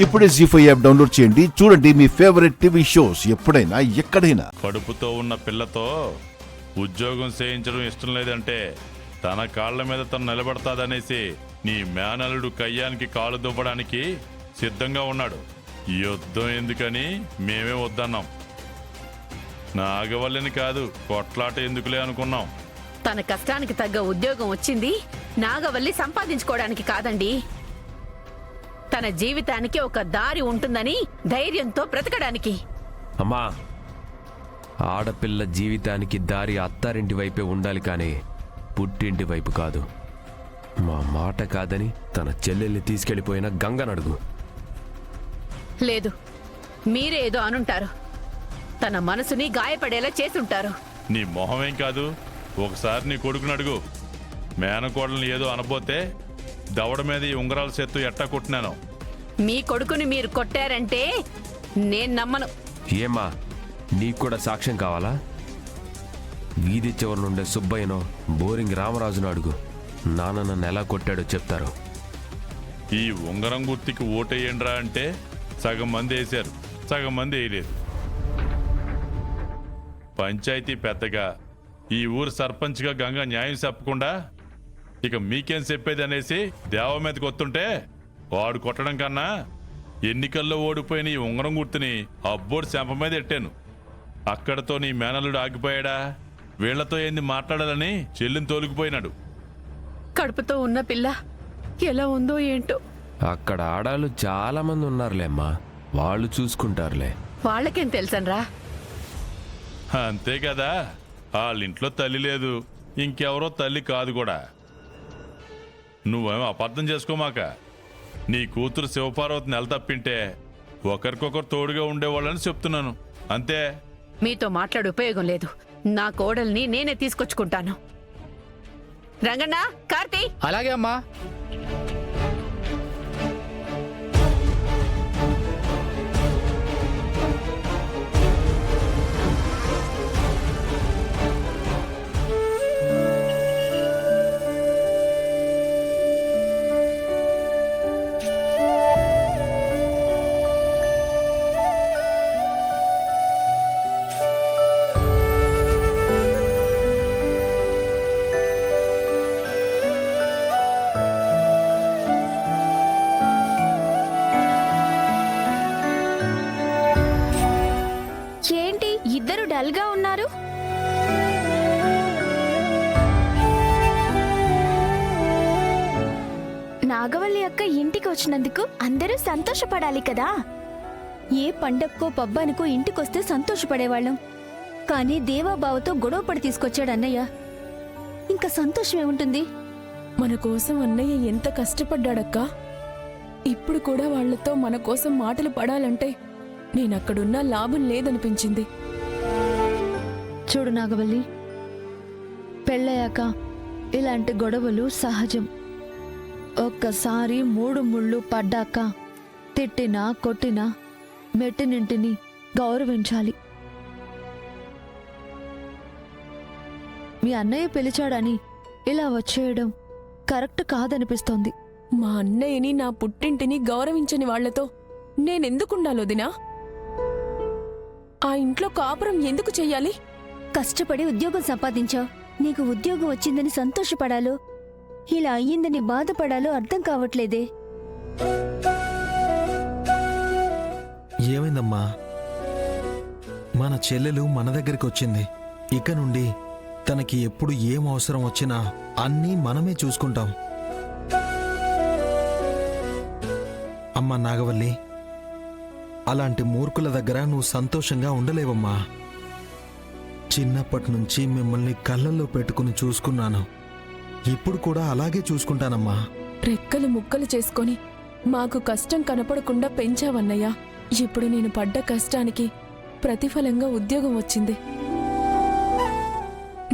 ఇప్పుడే జీ5 app download చేయండి. చూడండి మీ ఫేవరెట్ టీవీ షోస్ ఎప్పుడైనా ఎక్కడైనా. కడుపుతో ఉన్న పిల్లతో ఉద్యోగం చేయించడం ఇష్టం లేదంటే తన కాళ్ల మీద తను నిలబడతాదనేసి నీ మేనల్లుడు కయ్యానికి కాలు దువ్వడానికి సిద్ధంగా ఉన్నాడు. యుద్ధం ఎందుకని మేమే వద్దన్నాం. నాగవల్లిని కాదు, కొట్లాట ఎందుకులే అనుకున్నాం. తన కష్టానికి తగ్గ ఉద్యోగం వచ్చింది నాగవల్లి సంపాదించుకోవడానికి కాదండి, తన జీవితానికి ఒక దారి ఉంటుందని ధైర్యంతో బ్రతకడానికి. అమ్మా, ఆడపిల్ల జీవితానికి దారి అత్తారింటి వైపే ఉండాలి కానీ పుట్టింటి వైపు కాదు. మా మాట కాదని తన చెల్లెల్ని తీసుకెళ్లిపోయిన గంగనడుగు. లేదు, మీరే ఏదో అనుంటారు. తన మనసుని గాయపడేలా చేసుంటారు. నీ మొహమేం కాదు, ఒకసారి నీ కొడుకుని అడుగు. మేనకోడల్ని ఏదో అనబోతే దవడ మీద ఈ ఉంగరాల సెత్తు ఎట్టా కొట్టినాను. మీ కొడుకుని మీరు కొట్టారంటే నేను నమ్మను. ఏమ్మా, నీకు కూడా సాక్ష్యం కావాలా? వీధి చివరి నుండే సుబ్బయ్యనో బోరింగ్ రామరాజును అడుగు. నాన్న నన్ను ఎలా కొట్టాడో చెప్తారు. ఈ ఉంగరం గుర్తికి ఓటేయండిరా అంటే సగం మంది వేశారు, సగం మంది వేయలేదు. పంచాయతీ పెద్దగా, ఈ ఊరు సర్పంచ్గా గంగ న్యాయం చెప్పకుండా ఇక మీకేం చెప్పేది అనేసి దేవ మీదకి వస్తుంటే వాడు కొట్టడం కన్నా ఎన్నికల్లో ఓడిపోయిన ఈ ఉంగరం గుర్తుని అబ్బోడు చెంప మీద ఎట్టాను. అక్కడతో నీ మేనల్లుడు ఆగిపోయాడా? వీళ్లతో ఏంది మాట్లాడాలని చెల్లిని తోలుకుపోయినాడు. కడుపుతో ఉన్న పిల్ల ఎలా ఉందో ఏంటో. అక్కడ ఆడాలు చాలా మంది ఉన్నారులేమ్మా, వాళ్ళు చూసుకుంటారులే. వాళ్ళకేం తెలుసనరా? అంతే కదా, వాళ్ళింట్లో తల్లి లేదు, ఇంకెవరో తల్లి కాదు కూడా. నువ్వేమో అపార్థం చేసుకోమాక. నీ కూతురు శివపార్వతి నెల తప్పింటే ఒకరికొకరు తోడుగా ఉండేవాళ్ళని చెప్తున్నాను, అంతే. మీతో మాట్లాడే ఉపయోగం లేదు. నా కోడల్ని నేనే తీసుకొచ్చుకుంటాను. రంగన్న, కార్తీ. అలాగే అమ్మా. ఇద్దరు డల్ గా ఉన్నారు. నాగవల్లి అక్క ఇంటికి వచ్చినందుకు అందరూ సంతోషపడాలి కదా. ఏ పండక్కో పబ్బానికో ఇంటికొస్తే సంతోషపడేవాళ్ళం. కానీ దేవాబావతో గొడవపడి తీసుకొచ్చాడు అన్నయ్య. ఇంకా సంతోషం ఏముంటుంది? మన కోసం అన్నయ్య ఎంత కష్టపడ్డాడక్కా. ఇప్పుడు కూడా వాళ్లతో మన కోసం మాటలు పడాలంటే నేనక్కడున్నా లాభం లేదనిపించింది. చూడు నాగవల్లి, పెళ్ళయ్యాక ఇలాంటి గొడవలు సహజం. ఒక్కసారి 3 ముళ్ళు పడ్డాక తిట్టినా కొట్టినా మెట్టినింటిని గౌరవించాలి. మీ అన్నయ్య పిలిచాడని ఇలా వచ్చేయడం కరెక్ట్ కాదనిపిస్తోంది. మా అన్నయ్యని, నా పుట్టింటిని గౌరవించని వాళ్లతో నేనెందుకుండాలో దినా? ఆ ఇంట్లో కాపురం ఎందుకు చెయ్యాలి? కష్టపడి ఉద్యోగం సంపాదించావు. నీకు ఉద్యోగం వచ్చిందని సంతోషపడాలో, ఇలా అయ్యిందని బాధపడాలో అర్థం కావట్లేదే. ఏమైందమ్మా? మన చెల్లెలు మన దగ్గరికి వచ్చింది. ఇక నుండి తనకి ఎప్పుడు ఏం అవసరం వచ్చినా అన్నీ మనమే చూసుకుంటాం. అమ్మా నాగవల్లి, అలాంటి మూర్ఖుల దగ్గర నువ్వు సంతోషంగా ఉండలేవమ్మా. చిన్నప్పటి నుంచి మిమ్మల్ని కళ్ళల్లో పెట్టుకుని చూసుకున్నాను. ఇప్పుడు కూడా అలాగే చూసుకుంటానమ్మా. రెక్కలు ముక్కలు చేసుకొని మాకు కష్టం కనపడకుండా పెంచావన్నయ్యా. ఇప్పుడు నేను పడ్డ కష్టానికి ప్రతిఫలంగా ఉద్యోగం వచ్చింది.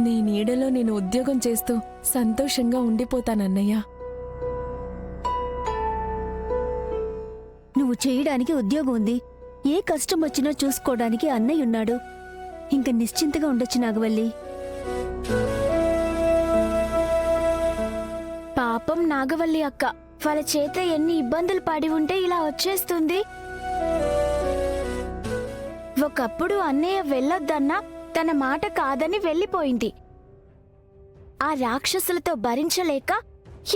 నీ నీడలో నేను ఉద్యోగం చేస్తూ సంతోషంగా ఉండిపోతానన్నయ్యా. నువ్వు చేయడానికి ఉద్యోగం ఉంది. ఏ కష్టం వచ్చినా చూసుకోవడానికి అన్నయ్య ఉన్నాడు. ఇంక నిశ్చింతగా ఉండొచ్చు నాగవల్లి. పాపం నాగవల్లి అక్క వాళ్ళ చేత ఎన్ని ఇబ్బందులు పడి ఉంటే ఇలా వచ్చేస్తుంది. ఒకప్పుడు అన్నయ్య వెళ్ళొద్దన్నా తన మాట కాదని వెళ్ళిపోయింది. ఆ రాక్షసులతో భరించలేక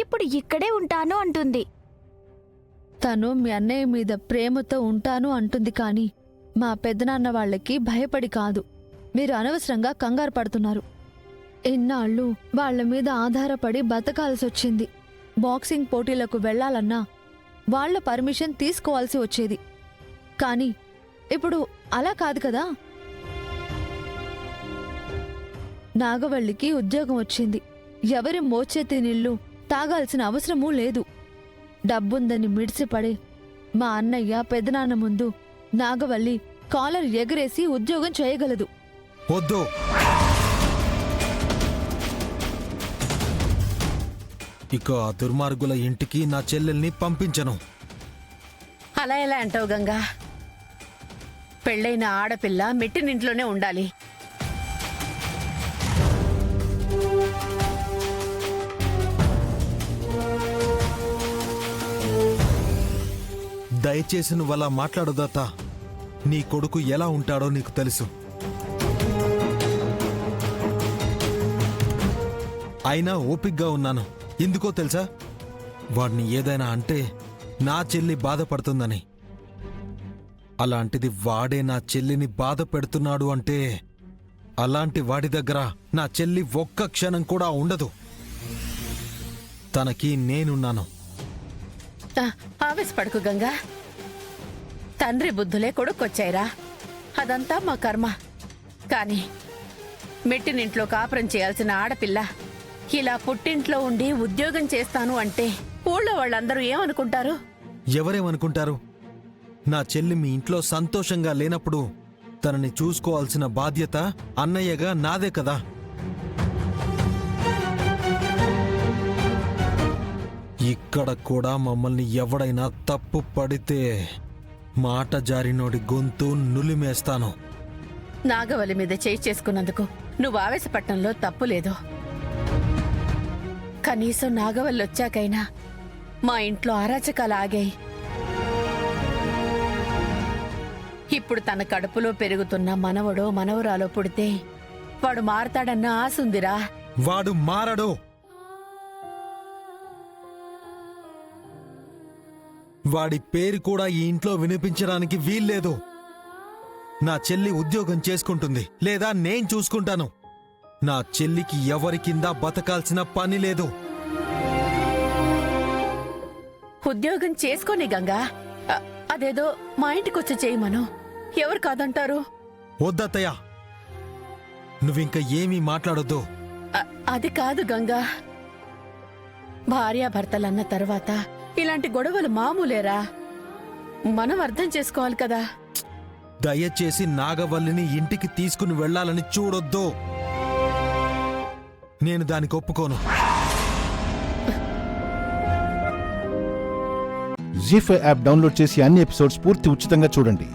ఇప్పుడు ఇక్కడే ఉంటాను అంటుంది. తను మీ అన్నయ్య మీద ప్రేమతో ఉంటాను అంటుంది కానీ మా పెద్దనాన్న వాళ్ళకి భయపడి కాదు. మీరు అనవసరంగా కంగారు పడుతున్నారు. ఇన్నాళ్ళు వాళ్ల మీద ఆధారపడి బతకాల్సొచ్చింది. బాక్సింగ్ పోటీలకు వెళ్లాలన్నా వాళ్ల పర్మిషన్ తీసుకోవాల్సి వచ్చేది. కానీ ఇప్పుడు అలా కాదు కదా. నాగవల్లికి ఉద్యోగం వచ్చింది. ఎవరి మోచేతి నీళ్లు తాగాల్సిన అవసరమూ లేదు. డబ్బుందని మిడిసిపడే మా అన్నయ్య పెదనాన్న ముందు నాగవల్లి కాలర్ ఎగరేసి ఉద్యోగం చేయగలదు. వద్దు. ఇక ఆ దుర్మార్గుల ఇంటికి నా చెల్లెల్ని పంపించను. అలా ఎలా అంటావు గంగా? పెళ్ళైన ఆడపిల్ల మెట్టినింట్లోనే ఉండాలి. దయచేసి నువ్వలా మాట్లాడదత్త. నీ కొడుకు ఎలా ఉంటాడో నీకు తెలుసు. అయినా ఓపిగ్గా ఉన్నాను. ఎందుకో తెలుసా? వాడిని ఏదైనా అంటే నా చెల్లి బాధపడుతుందని. అలాంటిది వాడే నా చెల్లిని బాధ పెడుతున్నాడు అంటే అలాంటి వాడి దగ్గర నా చెల్లి ఒక్క క్షణం కూడా ఉండదు. తనకి నేనున్నాను. ఆవేశపడకు గంగా. తండ్రి బుద్ధులే కొడుకొచ్చాయిరా. అదంతా మా కర్మ. కాని మెట్టినింట్లో కాపురం చేయాల్సిన ఆడపిల్ల ఇలా పుట్టింట్లో ఉండి ఉద్యోగం చేస్తాను అంటే ఊళ్ళో వాళ్ళందరూ ఏమనుకుంటారు? ఎవరేమనుకుంటారు? నా చెల్లి మీ ఇంట్లో సంతోషంగా లేనప్పుడు తనని చూసుకోవాల్సిన బాధ్యత అన్నయ్యగా నాదే కదా. ఇక్కడ కూడా మమ్మల్ని ఎవడైనా తప్పు పడితే మాట జారినోడి గొంతు నులిమేస్తాను. నాగవల్లి మీద చేయి చేసుకున్నందుకు నువ్వు ఆవేశపట్నంలో తప్పు లేదు. కనీసం నాగవల్లి వచ్చాకైనా మా ఇంట్లో అరాచకాలు ఆగాయి. ఇప్పుడు తన కడుపులో పెరుగుతున్న మనవడో మనవరాలో పుడితే వాడు మారతాడన్న ఆశుందిరా. వాడు మారడు. వాడి పేరు కూడా ఈ ఇంట్లో వినిపించడానికి వీల్లేదు. నా చెల్లి ఉద్యోగం చేసుకుంటుంది, లేదా నేను చూసుకుంటాను. నా చెల్లికి ఎవరి కింద బతకాల్సిన పని లేదు. ఉద్యోగం చేసుకోని గంగా. అదేదో మా ఇంటికొచ్చి చేయమను. ఎవరు కాదంటారు? వద్దత్తయ్య, నువ్వింక ఏమీ మాట్లాడొద్దు. అది కాదు గంగా. భార్యాభర్తలన్న తర్వాత ఇలాంటి గొడవలు మామూలేరా. మనం అర్థం చేసుకోవాలి కదా. దయచేసి నాగవల్లిని ఇంటికి తీసుకుని వెళ్ళాలని చూడొద్దు. నేను దానికి ఒప్పుకోను. జీ5 యాప్ డౌన్లోడ్ చేసి అన్ని ఎపిసోడ్స్ పూర్తి ఉచితంగా చూడండి.